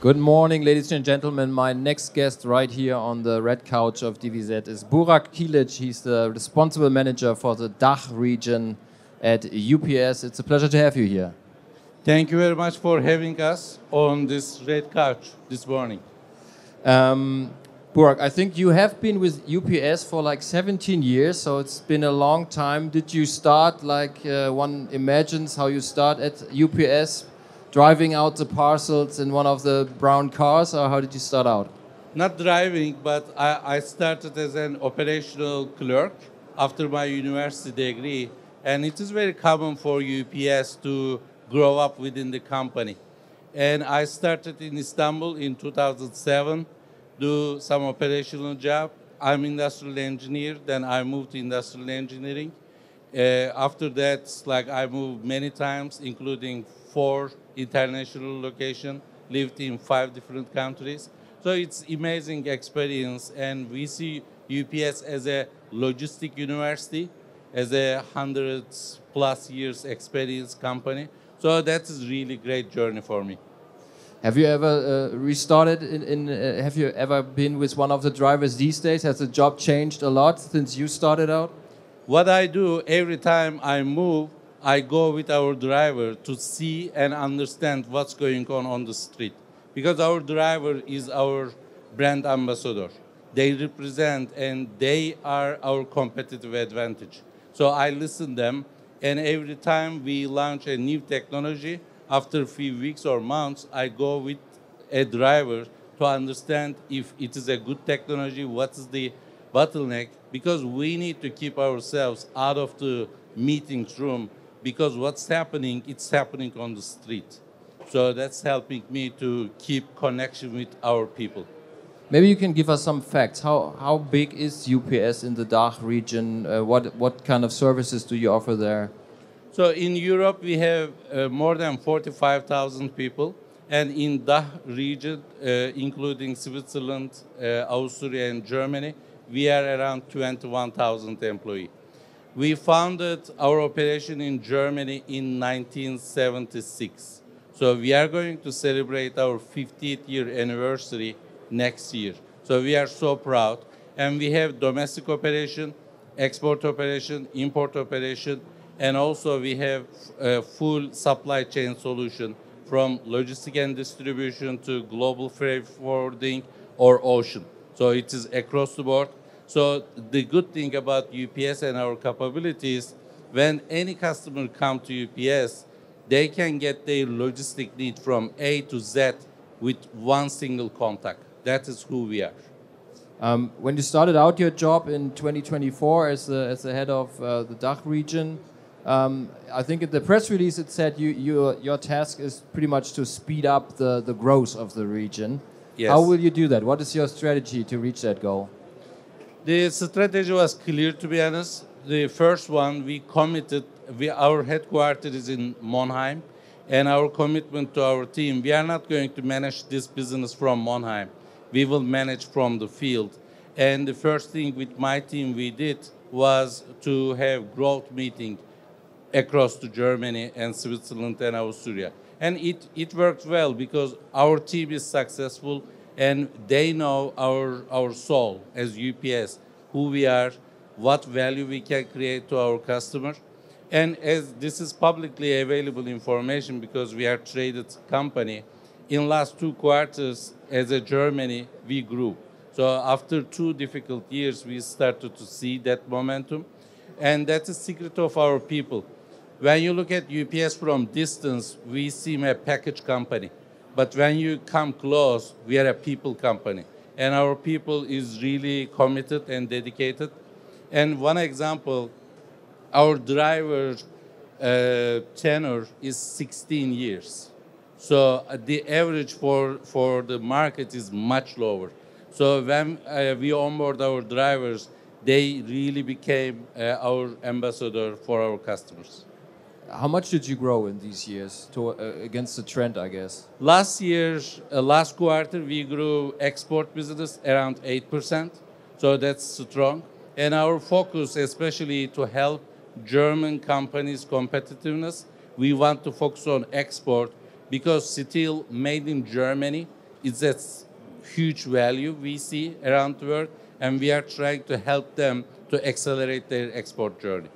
Good morning, ladies and gentlemen. My next guest right here on the red couch of DVZ is Burak Kilic. He's the responsible manager for the DACH-Region at UPS. It's a pleasure to have you here. Thank you very much for having us on this red couch this morning. Burak, I think you have been with UPS for like 17 years, so it's been a long time. Did you start like one imagines how you start at UPS? Driving out the parcels in one of the brown cars, or how did you start out? Not driving, but I started as an operational clerk after my university degree. And it is very common for UPS to grow up within the company. And I started in Istanbul in 2007, do some operational job. I'm industrial engineer, then I moved to industrial engineering. After that, like I moved many times, including 4 international locations, lived in 5 different countries. So it's amazing experience, and we see UPS as a logistic university, as a 100+ years experience company. So that is really great journey for me. Have you ever restarted have you ever been with one of the drivers these days? Has the job changed a lot since you started out? What I do every time I move, I go with our driver to see and understand what's going on the street. Because our driver is our brand ambassador. They represent and they are our competitive advantage. So I listen them, and every time we launch a new technology, after a few weeks or months, I go with a driver to understand if it is a good technology, what is the bottleneck, because we need to keep ourselves out of the meetings room, because what's happening, it's happening on the street. So that's helping me to keep connection with our people. Maybe you can give us some facts. How big is UPS in the DACH region? What kind of services do you offer there? So in Europe, we have more than 45,000 people. And in DACH region, including Switzerland, Austria, and Germany, we are around 21,000 employees. We founded our operation in Germany in 1976. So we are going to celebrate our 50th year anniversary next year. So we are so proud. And we have domestic operation, export operation, import operation, and also we have a full supply chain solution from logistic and distribution to global freight forwarding or ocean. So it is across the board. So the good thing about UPS and our capabilities, when any customer comes to UPS, they can get their logistic need from A to Z with one single contact. That is who we are. When you started out your job in 2024 as the head of the DACH region, I think in the press release it said your task is pretty much to speed up the growth of the region. Yes. How will you do that? What is your strategy to reach that goal? The strategy was clear, to be honest. The first one, we committed, our headquarters is in Monheim, and our commitment to our team, we are not going to manage this business from Monheim. We will manage from the field. And the first thing with my team we did was to have growth meeting across to Germany and Switzerland and Austria. And it worked well because our team is successful, and they know our soul as UPS, who we are, what value we can create to our customers. And as this is publicly available information because we are a traded company, in last 2 quarters as a Germany, we grew. So after 2 difficult years, we started to see that momentum. And that's the secret of our people. When you look at UPS from distance, we seem a package company. But when you come close, we are a people company. And our people is really committed and dedicated. And one example, our driver tenure is 16 years. So the average for the market is much lower. So when we onboard our drivers, they really became our ambassador for our customers. How much did you grow in these years against the trend, I guess? Last year, last quarter, we grew export business around 8%. So that's strong. And our focus, especially to help German companies' competitiveness, we want to focus on export because steel made in Germany it's a huge value we see around the world, and we are trying to help them to accelerate their export journey.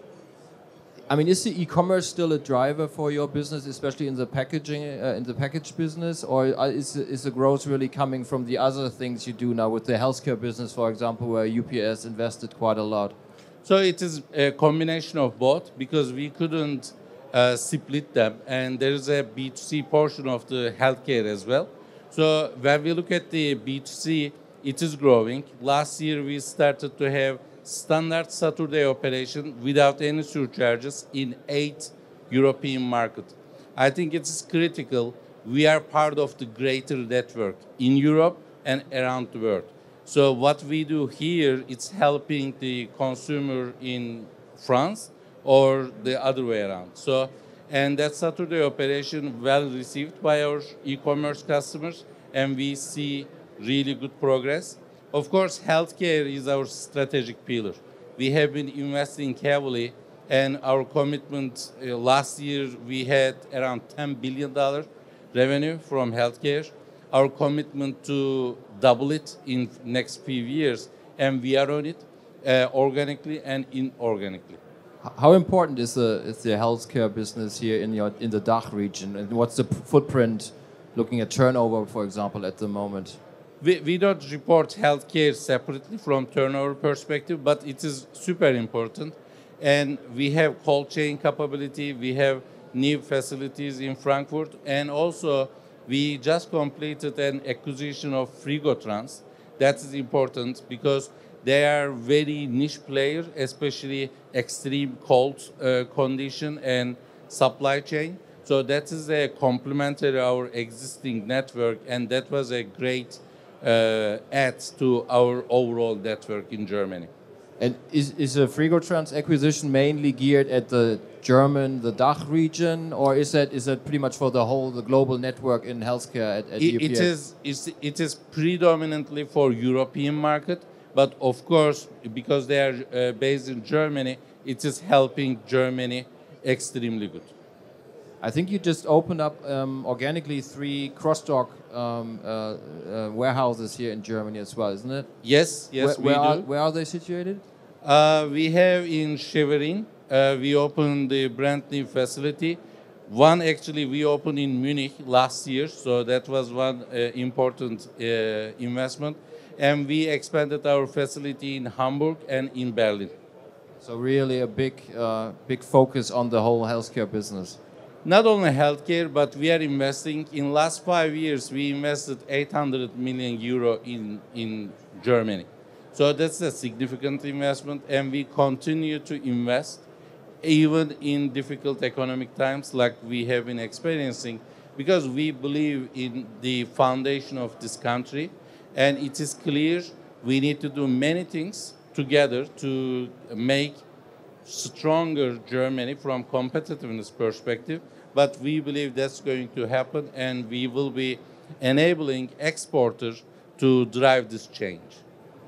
I mean, is the e-commerce still a driver for your business, especially in the packaging, in the package business, or is the growth really coming from the other things you do now with the healthcare business, for example, where UPS invested quite a lot? So it is a combination of both because we couldn't split them, and there is a B2C portion of the healthcare as well. So when we look at the B2C, it is growing. Last year we started to have standard Saturday operation without any surcharges in 8 European markets. I think it's critical. We are part of the greater network in Europe and around the world. So what we do here, it's helping the consumer in France or the other way around. So, and that Saturday operation well received by our e-commerce customers, and we see really good progress. Of course, healthcare is our strategic pillar. We have been investing heavily, and our commitment last year we had around $10 billion revenue from healthcare. Our commitment to double it in next few years, and we are on it organically and inorganically. How important is the healthcare business here in the DACH region, and what's the footprint, looking at turnover, for example, at the moment? We don't report healthcare separately from turnover perspective, but it is super important. And we have cold chain capability, we have new facilities in Frankfurt, and also we just completed an acquisition of Frigotrans. That is important because they are very niche player, especially extreme cold condition and supply chain. So that is a complementary our existing network, and that was a great add to our overall network in Germany. And is the Frigotrans acquisition mainly geared at the DACH region, or is that pretty much for the global network in healthcare at UPS? It is predominantly for European market, but of course, because they are based in Germany, it is helping Germany extremely good. I think you just opened up organically 3 cross-dock warehouses here in Germany as well, isn't it? Yes, we do. Where are they situated? We have in Schwerin, we opened the brand new facility. One actually we opened in Munich last year, so that was one important investment. And we expanded our facility in Hamburg and in Berlin. So really a big focus on the whole healthcare business. Not only healthcare, but we are investing. In last 5 years, we invested 800 million euro in Germany. So that's a significant investment, and we continue to invest even in difficult economic times like we have been experiencing, because we believe in the foundation of this country, and it is clear we need to do many things together to make stronger Germany from competitiveness perspective, but we believe that's going to happen, and we will be enabling exporters to drive this change.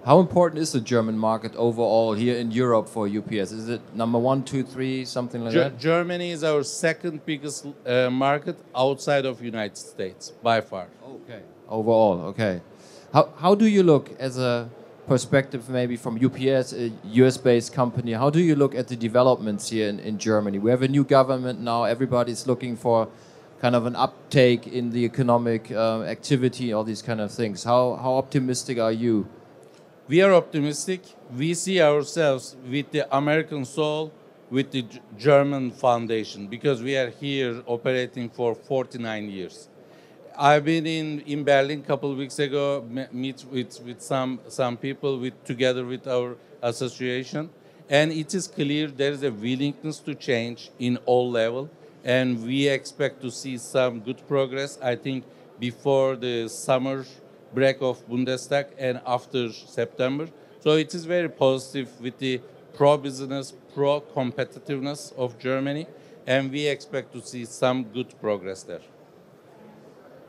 How important is the German market overall here in Europe for UPS? Is it number 1, 2, 3, something like that? Germany is our second biggest market outside of United States, by far. Okay. Overall, okay. How do you look as a perspective maybe from UPS, a US-based company, how do you look at the developments here in Germany? We have a new government now, everybody's looking for kind of an uptake in the economic activity, all these kind of things. How optimistic are you? We are optimistic. We see ourselves with the American soul, with the German foundation, because we are here operating for 49 years. I've been in Berlin a couple of weeks ago, meet with some people together with our association, and it is clear there is a willingness to change in all levels, and we expect to see some good progress, I think, before the summer break of Bundestag and after September. So it is very positive with the pro-business, pro-competitiveness of Germany, and we expect to see some good progress there.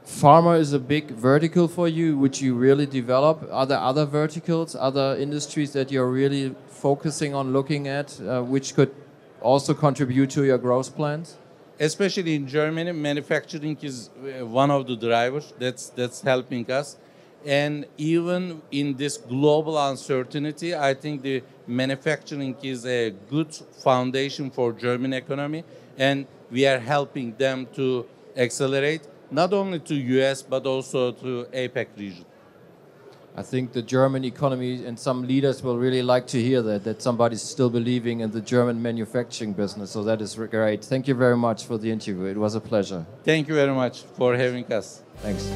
Pharma is a big vertical for you, which you really develop. Are there other verticals, other industries that you're really focusing on looking at, which could also contribute to your growth plans? especially in Germany, manufacturing is one of the drivers that's helping us. And even in this global uncertainty, I think the manufacturing is a good foundation for German economy, and we are helping them to accelerate not only to US but also to APEC region. I think the German economy and some leaders will really like to hear that somebody's still believing in the German manufacturing business. So that is great. Thank you very much for the interview. It was a pleasure. Thank you very much for having us. Thanks.